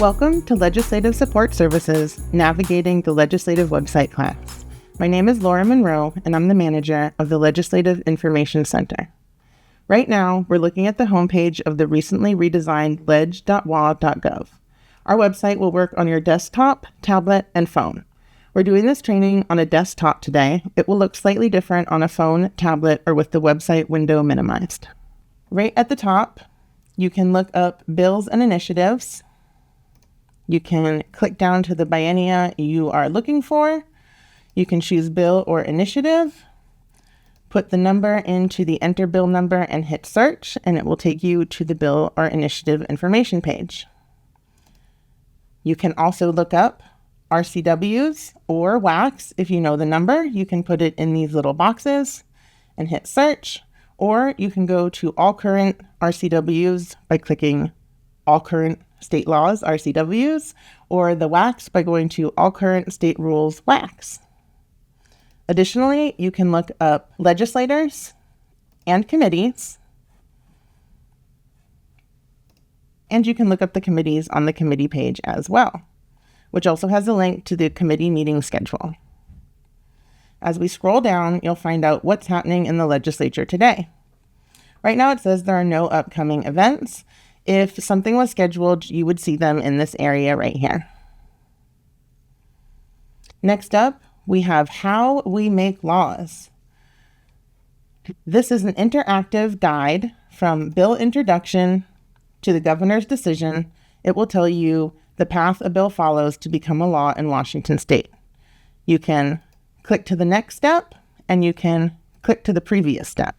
Welcome to Legislative Support Services, Navigating the Legislative Website class. My name is Laura Monroe, and I'm the manager of the Legislative Information Center. Right now, we're looking at the homepage of the recently redesigned leg.wa.gov. Our website will work on your desktop, tablet, and phone. We're doing this training on a desktop today. It will look slightly different on a phone, tablet, or with the website window minimized. Right at the top, you can look up bills and initiatives. You can click down to the biennia you are looking for. You can choose bill or initiative, put the number into the enter bill number and hit search, and it will take you to the bill or initiative information page. You can also look up RCWs or WACs. If you know the number, you can put it in these little boxes and hit search, or you can go to all current RCWs by clicking all current state laws, RCWs, or the WACs by going to all current state rules, WACs. Additionally, you can look up legislators and committees, and you can look up the committees on the committee page as well, which also has a link to the committee meeting schedule. As we scroll down, you'll find out what's happening in the legislature today. Right now, it says there are no upcoming events. If something was scheduled, you would see them in this area right here. Next up, we have how we make laws. This is an interactive guide from bill introduction to the governor's decision. It will tell you the path a bill follows to become a law in Washington state. You can click to the next step, and you can click to the previous step.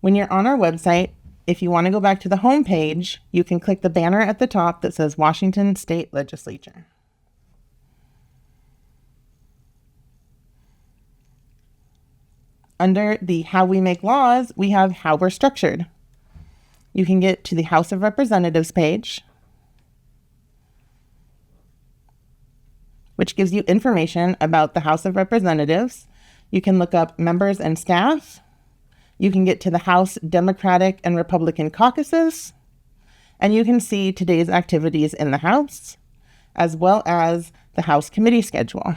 When you're on our website, if you want to go back to the home page, you can click the banner at the top that says Washington State Legislature. Under the How We Make Laws, we have how we're structured. You can get to the House of Representatives page, which gives you information about the House of Representatives. You can look up members and staff. You can get to the House Democratic and Republican caucuses, and you can see today's activities in the House, as well as the House committee schedule.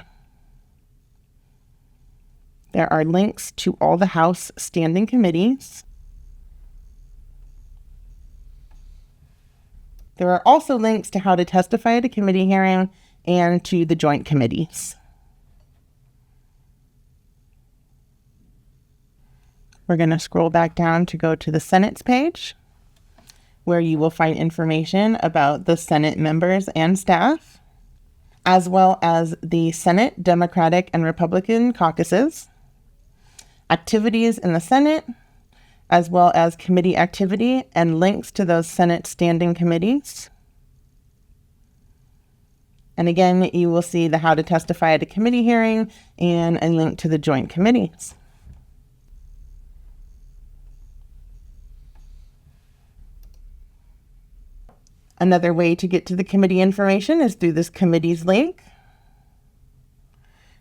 There are links to all the House standing committees. There are also links to how to testify at a committee hearing and to the joint committees. We're going to scroll back down to go to the Senate's page, where you will find information about the Senate members and staff, as well as the Senate Democratic and Republican caucuses, activities in the Senate, as well as committee activity and links to those Senate standing committees. And again, you will see the how to testify at a committee hearing and a link to the joint committees. Another way to get to the committee information is through this committee's link,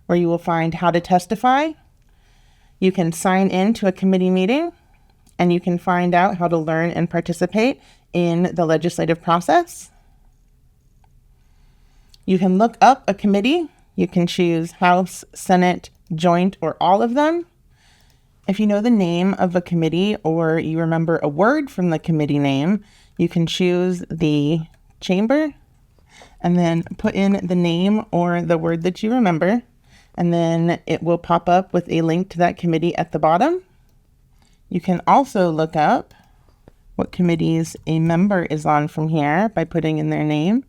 where you will find how to testify. You can sign in to a committee meeting, and you can find out how to learn and participate in the legislative process. You can look up a committee. You can choose House, Senate, Joint, or all of them. If you know the name of a committee or you remember a word from the committee name, you can choose the chamber and then put in the name or the word that you remember, and then it will pop up with a link to that committee at the bottom. You can also look up what committees a member is on from here by putting in their name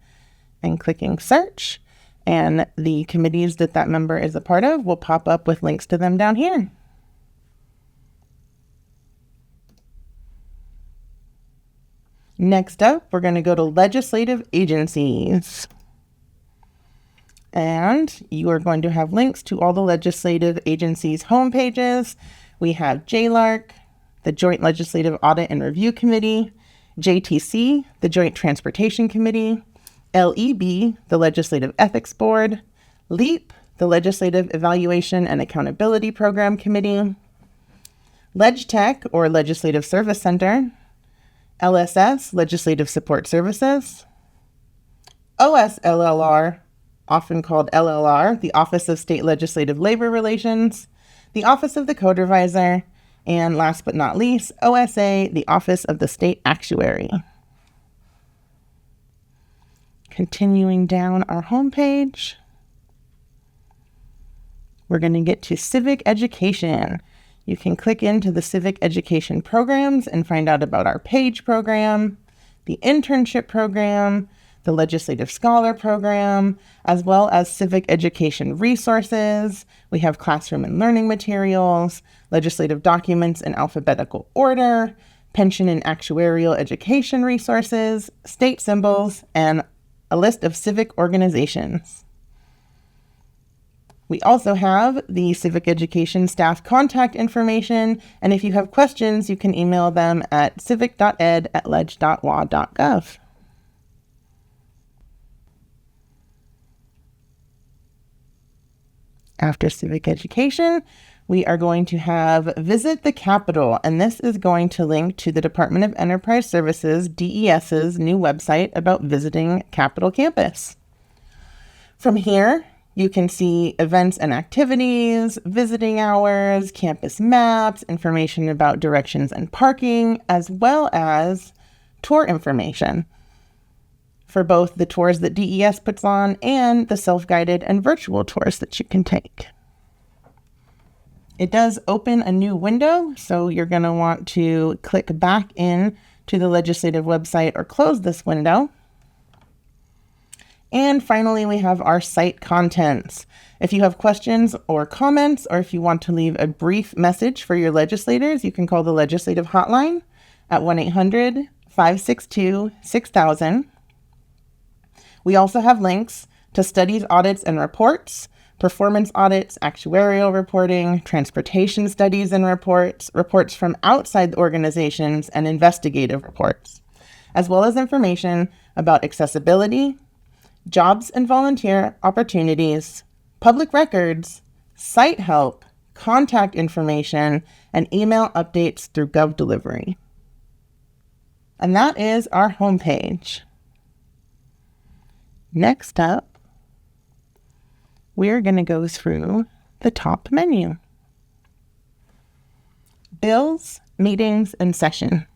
and clicking search, and the committees that that member is a part of will pop up with links to them down here. Next up, we're going to go to legislative agencies. And you are going to have links to all the legislative agencies' homepages. We have JLARC, the Joint Legislative Audit and Review Committee, JTC, the Joint Transportation Committee, LEB, the Legislative Ethics Board, LEAP, the Legislative Evaluation and Accountability Program Committee, LegTech, or Legislative Service Center, LSS, Legislative Support Services. OSLLR, often called LLR, the Office of State Legislative Labor Relations, the Office of the Code Reviser, and last but not least, OSA, the Office of the State Actuary. Continuing down our homepage, we're going to get to civic education. You can click into the civic education programs and find out about our PAGE program, the internship program, the Legislative Scholar program, as well as civic education resources. We have classroom and learning materials, legislative documents in alphabetical order, pension and actuarial education resources, state symbols, and a list of civic organizations. We also have the civic education staff contact information, and if you have questions, you can email them at civic.ed@leg.wa.gov. After civic education, we are going to have Visit the Capitol, and this is going to link to the Department of Enterprise Services, DES's new website about visiting Capitol campus. From here, you can see events and activities, visiting hours, campus maps, information about directions and parking, as well as tour information for both the tours that DES puts on and the self-guided and virtual tours that you can take. It does open a new window, so you're going to want to click back in to the legislative website or close this window. And finally, we have our site contents. If you have questions or comments, or if you want to leave a brief message for your legislators, you can call the legislative hotline at 1-800-562-6000. We also have links to studies, audits, and reports, performance audits, actuarial reporting, transportation studies and reports, reports from outside the organizations, and investigative reports, as well as information about accessibility, jobs and volunteer opportunities, public records, site help, contact information, and email updates through GovDelivery. And that is our homepage. Next up, we're going to go through the top menu. Bills, meetings, and session.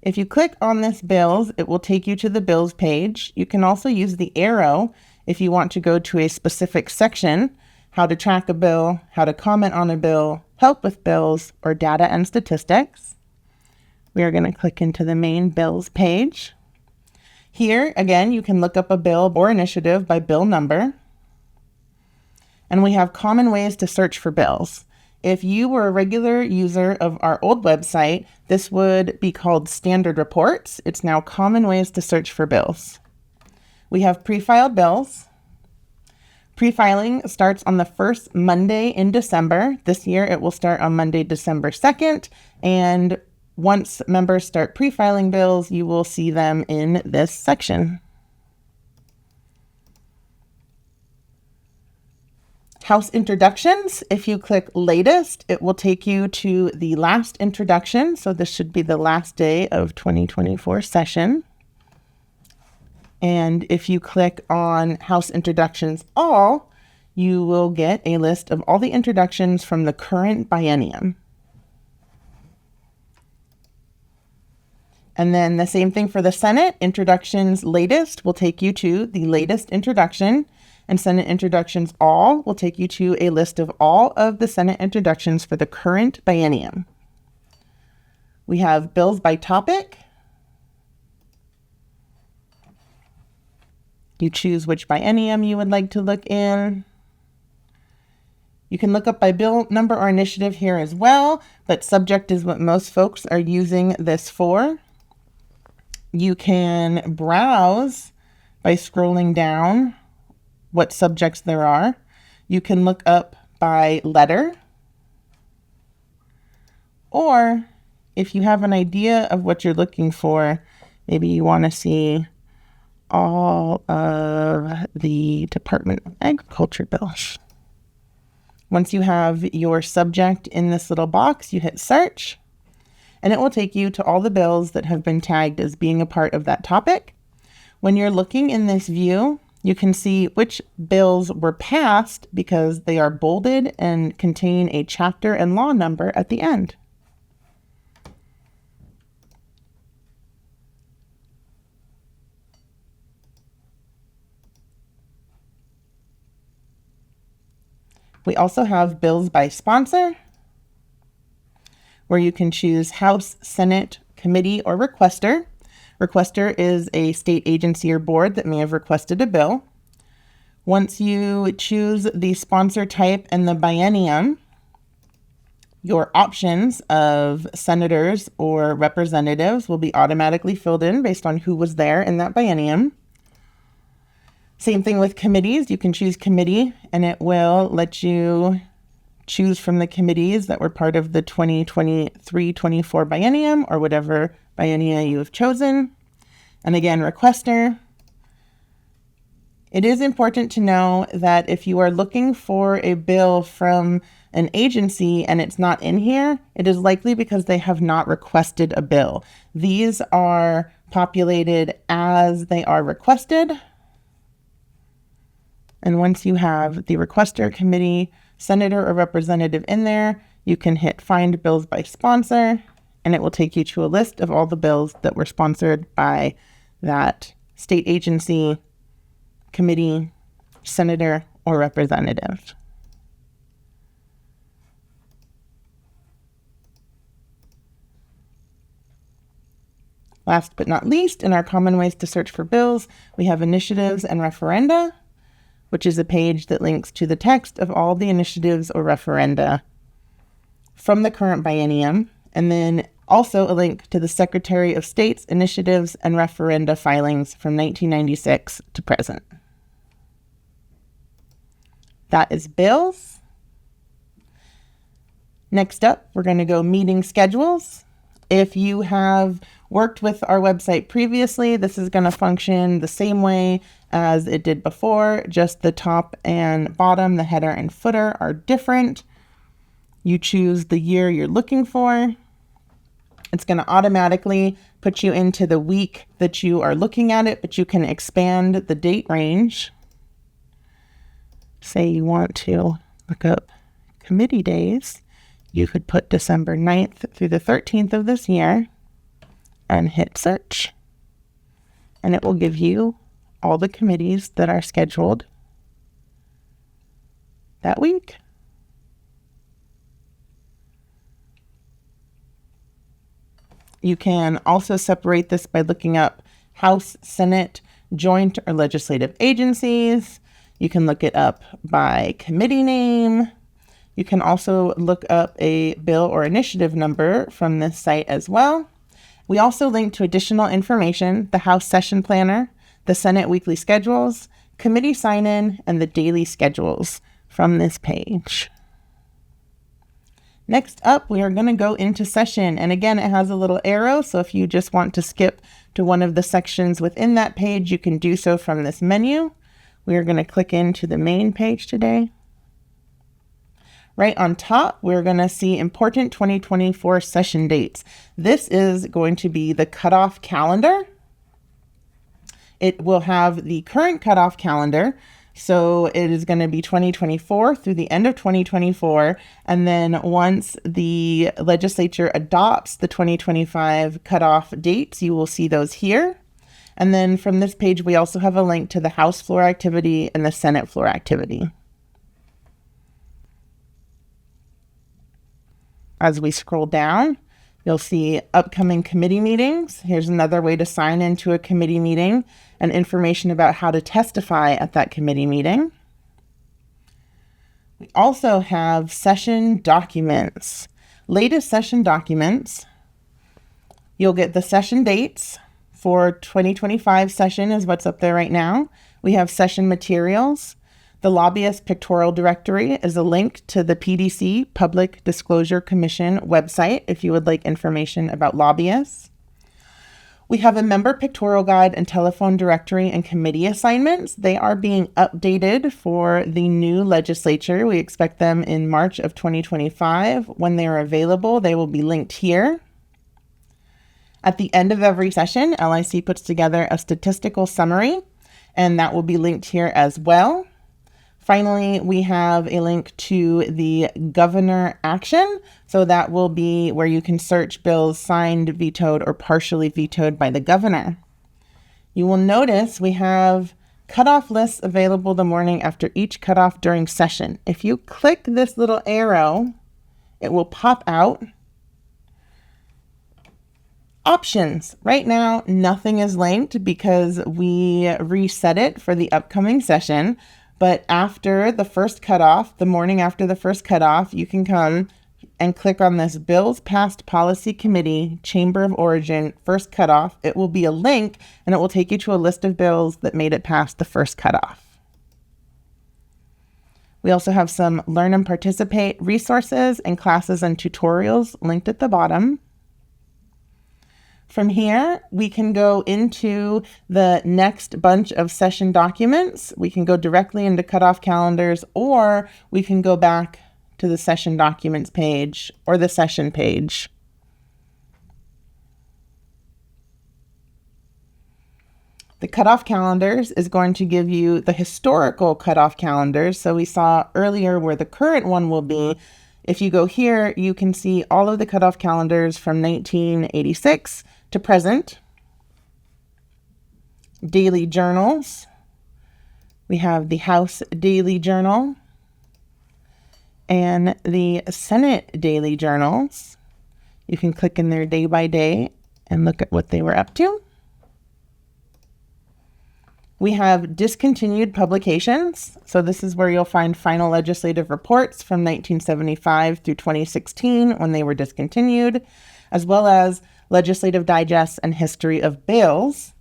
If you click on this bills, it will take you to the bills page. You can also use the arrow if you want to go to a specific section, how to track a bill, how to comment on a bill, help with bills, or data and statistics. We are going to click into the main bills page. Here, again, you can look up a bill or initiative by bill number. And we have common ways to search for bills. If you were a regular user of our old website, this would be called Standard Reports. It's now Common Ways to Search for Bills. We have pre-filed bills. Pre-filing starts on the first Monday in December. This year, it will start on Monday, December 2nd. And once members start pre-filing bills, you will see them in this section. House introductions. If you click latest, it will take you to the last introduction. So this should be the last day of 2024 session. And if you click on House introductions all, you will get a list of all the introductions from the current biennium. And then the same thing for the Senate. Introductions latest will take you to the latest introduction. And Senate introductions all will take you to a list of all of the Senate introductions for the current biennium. We have bills by topic. You choose which biennium you would like to look in. You can look up by bill number or initiative here as well, but subject is what most folks are using this for. You can browse by scrolling down what subjects there are. You can look up by letter, or if you have an idea of what you're looking for, maybe you want to see all of the Department of Agriculture bills. Once you have your subject in this little box, you hit search, and it will take you to all the bills that have been tagged as being a part of that topic. When you're looking in this view, you can see which bills were passed because they are bolded and contain a chapter and law number at the end. We also have bills by sponsor, where you can choose House, Senate, Committee, or Requester. Requester is a state agency or board that may have requested a bill. Once you choose the sponsor type and the biennium, your options of senators or representatives will be automatically filled in based on who was there in that biennium. Same thing with committees. You can choose committee, and it will let you choose from the committees that were part of the 2023-24 biennium or whatever biennia you have chosen. And again, requester. It is important to know that if you are looking for a bill from an agency and it's not in here, it is likely because they have not requested a bill. These are populated as they are requested. And once you have the requester, committee, senator, or representative in there, you can hit Find Bills by Sponsor, and it will take you to a list of all the bills that were sponsored by that state agency, committee, senator, or representative. Last but not least, in our common ways to search for bills, we have initiatives and referenda, which is a page that links to the text of all the initiatives or referenda from the current biennium, and then also a link to the Secretary of State's initiatives and referenda filings from 1996 to present. That is bills. Next up, we're going to go meeting schedules. If you have worked with our website previously, this is going to function the same way as it did before. Just the top and bottom, the header and footer are different. You choose the year you're looking for. It's going to automatically put you into the week that you are looking at it, but you can expand the date range. Say you want to look up committee days. You could put December 9th through the 13th of this year and hit search. And it will give you all the committees that are scheduled that week. You can also separate this by looking up House, Senate, joint or legislative agencies. You can look it up by committee name. You can also look up a bill or initiative number from this site as well. We also link to additional information, the House session planner, the Senate weekly schedules, committee sign-in, and the daily schedules from this page. Next up, we are going to go into session. And again, it has a little arrow. So if you just want to skip to one of the sections within that page, you can do so from this menu. We are going to click into the main page today. Right on top, we're going to see important 2024 session dates. This is going to be the cutoff calendar. It will have the current cutoff calendar. So it is going to be 2024 through the end of 2024. And then once the legislature adopts the 2025 cutoff dates, you will see those here. And then from this page, we also have a link to the House floor activity and the Senate floor activity. As we scroll down, you'll see upcoming committee meetings. Here's another way to sign into a committee meeting and information about how to testify at that committee meeting. We also have session documents. Latest session documents. You'll get the session dates for 2025 session is what's up there right now. We have session materials. The Lobbyist Pictorial Directory is a link to the PDC, Public Disclosure Commission website if you would like information about lobbyists. We have a member pictorial guide and telephone directory and committee assignments. They are being updated for the new legislature. We expect them in March of 2025. When they are available, they will be linked here. At the end of every session, LIC puts together a statistical summary, and that will be linked here as well. Finally, we have a link to the governor action. So that will be where you can search bills signed, vetoed, or partially vetoed by the governor. You will notice we have cutoff lists available the morning after each cutoff during session. If you click this little arrow, it will pop out. Options. Right now, nothing is linked because we reset it for the upcoming session. But after the first cutoff, the morning after the first cutoff, you can come and click on this Bills Passed Policy Committee, Chamber of Origin, first cutoff. It will be a link and it will take you to a list of bills that made it past the first cutoff. We also have some Learn and Participate resources and classes and tutorials linked at the bottom. From here, we can go into the next bunch of session documents. We can go directly into cutoff calendars, or we can go back to the session documents page or the session page. The cutoff calendars is going to give you the historical cutoff calendars. So we saw earlier where the current one will be. If you go here, you can see all of the cutoff calendars from 1986 to present. Daily journals. We have the House Daily Journal and the Senate Daily Journals. You can click in there day by day and look at what they were up to. We have discontinued publications. So this is where you'll find final legislative reports from 1975 through 2016 when they were discontinued, as well as legislative digests and history of bills.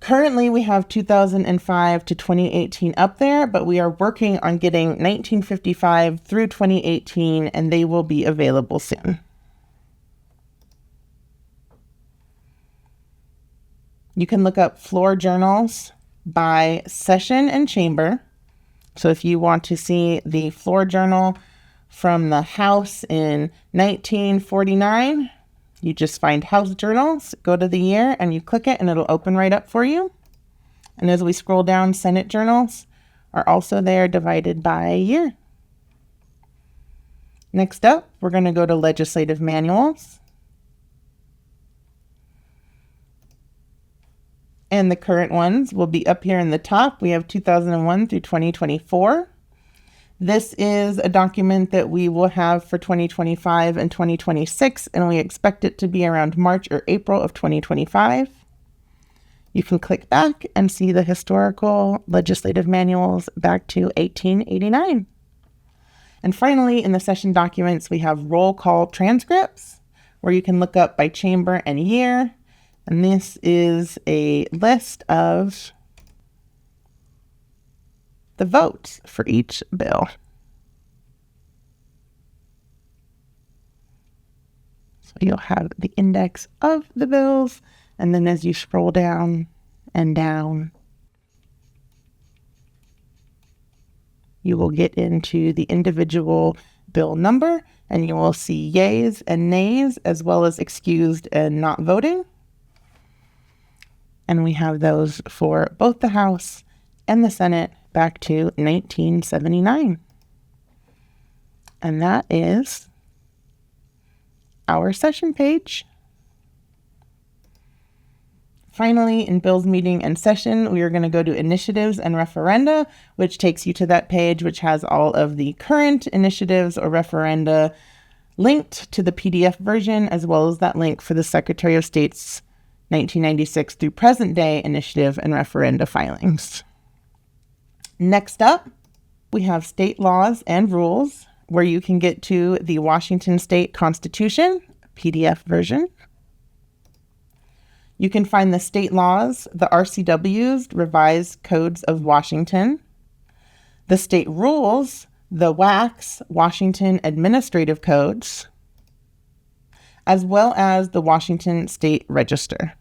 Currently, we have 2005 to 2018 up there, but we are working on getting 1955 through 2018, and they will be available soon. You can look up floor journals by session and chamber. So if you want to see the floor journal from the House in 1949, you just find House journals, go to the year, and you click it, and it'll open right up for you. And as we scroll down, Senate journals are also there, divided by year. Next up, we're going to go to legislative manuals. And the current ones will be up here in the top. We have 2001 through 2024. This is a document that we will have for 2025 and 2026, and we expect it to be around March or April of 2025. You can click back and see the historical legislative manuals back to 1889. And finally, in the session documents, we have roll call transcripts, where you can look up by chamber and year. And this is a list of the votes for each bill. So you'll have the index of the bills, and then as you scroll down and down, you will get into the individual bill number, and you will see yays and nays, as well as excused and not voting. And we have those for both the House and the Senate back to 1979. And that is our session page. Finally, in Bills Meeting and Session, we are going to go to Initiatives and Referenda, which takes you to that page which has all of the current initiatives or referenda linked to the PDF version, as well as that link for the Secretary of State's 1996 through present day initiative and referenda filings. Next up, we have state laws and rules, where you can get to the Washington State Constitution PDF version. You can find the state laws, the RCWs, Revised Codes of Washington, the state rules, the WACs, Washington Administrative Codes, as well as the Washington State Register.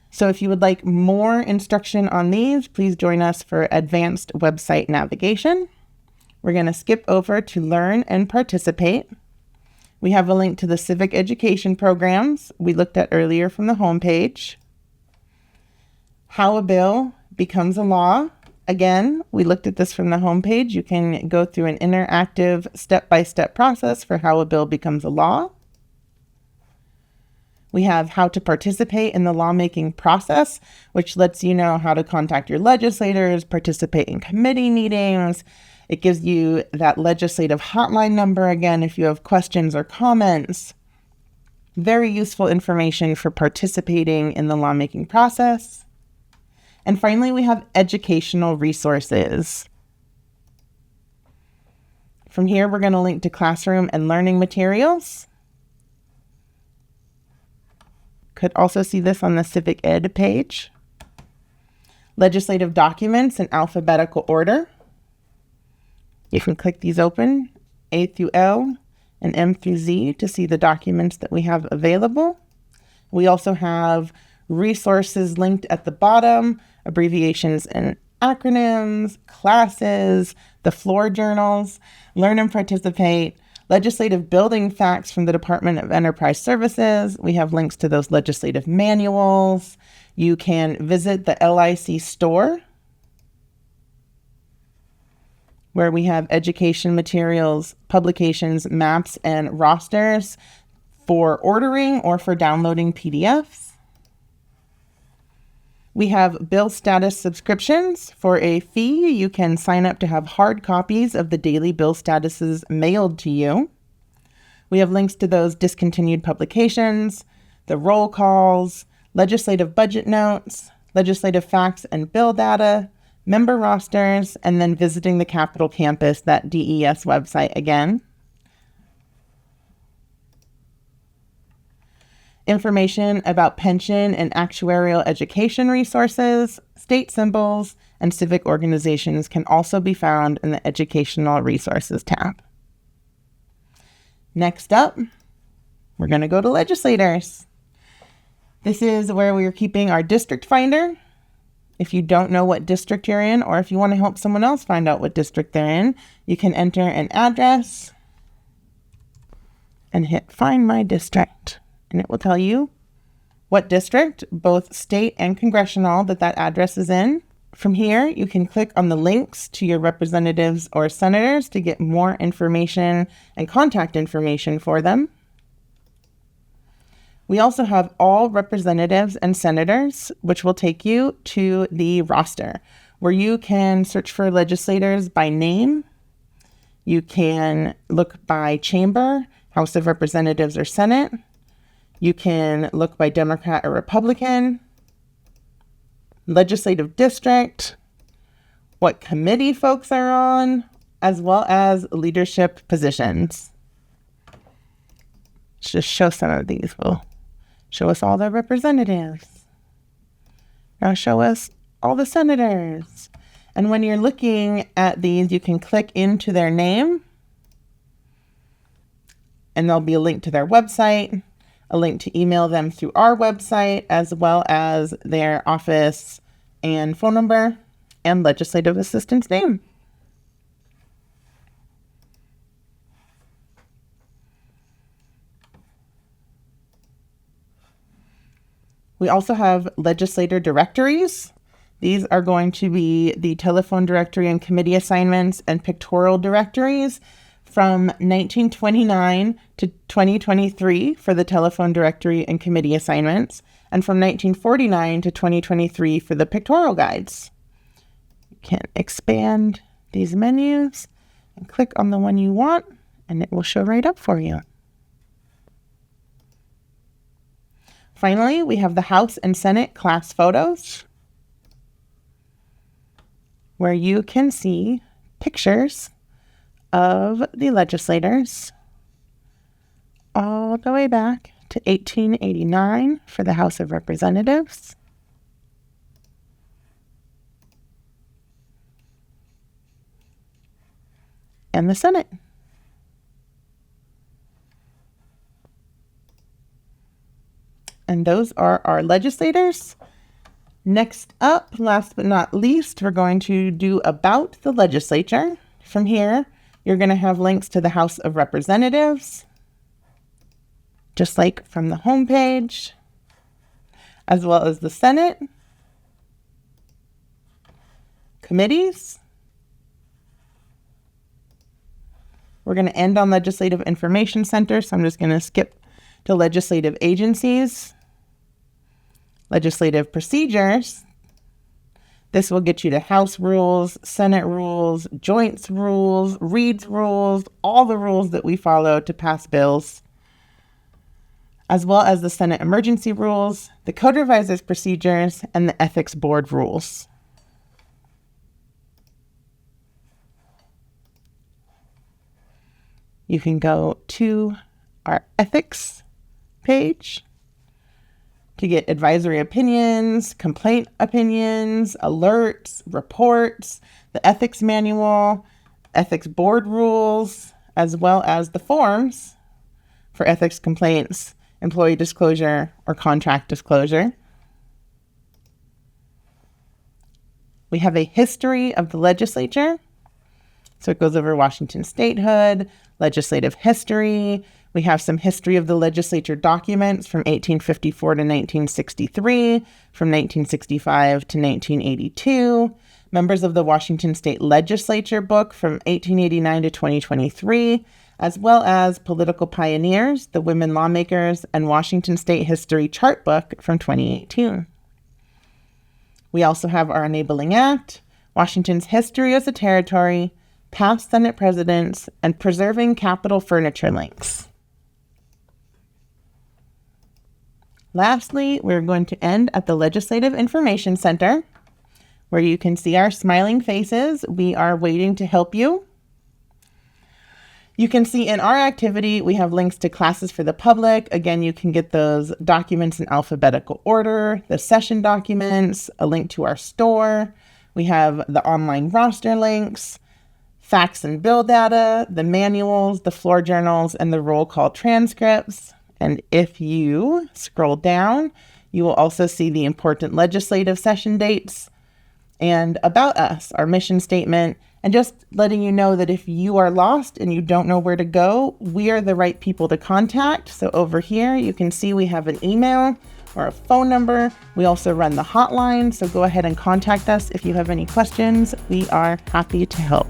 So if you would like more instruction on these, please join us for advanced website navigation. We're going to skip over to Learn and Participate. We have a link to the civic education programs we looked at earlier from the homepage. How a bill becomes a law. Again, we looked at this from the homepage. You can go through an interactive step-by-step process for how a bill becomes a law. We have how to participate in the lawmaking process, which lets you know how to contact your legislators, participate in committee meetings. It gives you that legislative hotline number again if you have questions or comments. Very useful information for participating in the lawmaking process. And finally, we have educational resources. From here, we're going to link to classroom and learning materials. Could also see this on the Civic Ed page. Legislative documents in alphabetical order. You can click these open, A through L and M through Z, to see the documents that we have available. We also have resources linked at the bottom, abbreviations and acronyms, classes, the floor journals, learn and participate, legislative building facts from the Department of Enterprise Services. We have links to those legislative manuals. You can visit the LIC store, where we have education materials, publications, maps, and rosters for ordering or for downloading PDFs. We have bill status subscriptions. For a fee, you can sign up to have hard copies of the daily bill statuses mailed to you. We have links to those discontinued publications, the roll calls, legislative budget notes, legislative facts and bill data, member rosters, and then visiting the Capitol campus, that DES website again. Information about pension and actuarial education resources, state symbols, and civic organizations can also be found in the Educational Resources tab. Next up, we're going to go to legislators. This is where we are keeping our district finder. If you don't know what district you're in, or if you want to help someone else find out what district they're in, you can enter an address and hit Find My District. And it will tell you what district, both state and congressional, that address is in. From here, you can click on the links to your representatives or senators to get more information and contact information for them. We also have all representatives and senators, which will take you to the roster, where you can search for legislators by name. You can look by chamber, House of Representatives or Senate. You can look by Democrat or Republican, legislative district, what committee folks are on, as well as leadership positions. Let's just show some of these. We'll show us all the representatives. Now show us all the senators. And when you're looking at these, you can click into their name, and there'll be a link to their website, a link to email them through our website, as well as their office and phone number and legislative assistant's name. We also have legislator directories. These are going to be the telephone directory and committee assignments and pictorial directories from 1929 to 2023 for the telephone directory and committee assignments, and from 1949 to 2023 for the pictorial guides. You can expand these menus and click on the one you want, and it will show right up for you. Finally, we have the House and Senate class photos, where you can see pictures of the legislators all the way back to 1889 for the House of Representatives, and the Senate. And those are our legislators. Next up, last but not least, we're going to do about the legislature. From here, you're going to have links to the House of Representatives, just like from the home page, as well as the Senate, committees. We're going to end on Legislative Information Center, so I'm just going to skip to legislative agencies, legislative procedures. This will get you to House rules, Senate rules, Joints rules, Reads rules, all the rules that we follow to pass bills, as well as the Senate emergency rules, the Code Reviser's procedures, and the Ethics Board rules. You can go to our ethics page to get advisory opinions, complaint opinions, alerts, reports, the ethics manual, ethics board rules, as well as the forms for ethics complaints, employee disclosure, or contract disclosure. We have a history of the legislature. So it goes over Washington statehood, legislative history. We have some history of the legislature documents from 1854 to 1963, from 1965 to 1982, members of the Washington State Legislature book from 1889 to 2023, as well as political pioneers, the women lawmakers, and Washington State History Chart book from 2018. We also have our Enabling Act, Washington's history as a territory, past Senate presidents, and preserving Capitol furniture links. Lastly, we're going to end at the Legislative Information Center, where you can see our smiling faces. We are waiting to help you. You can see in our activity, we have links to classes for the public. Again, you can get those documents in alphabetical order, the session documents, a link to our store. We have the online roster links, facts and bill data, the manuals, the floor journals, and the roll call transcripts. And if you scroll down, you will also see the important legislative session dates and about us, our mission statement, and just letting you know that if you are lost and you don't know where to go, we are the right people to contact. So over here, you can see we have an email or a phone number. We also run the hotline, so go ahead and contact us if you have any questions. We are happy to help.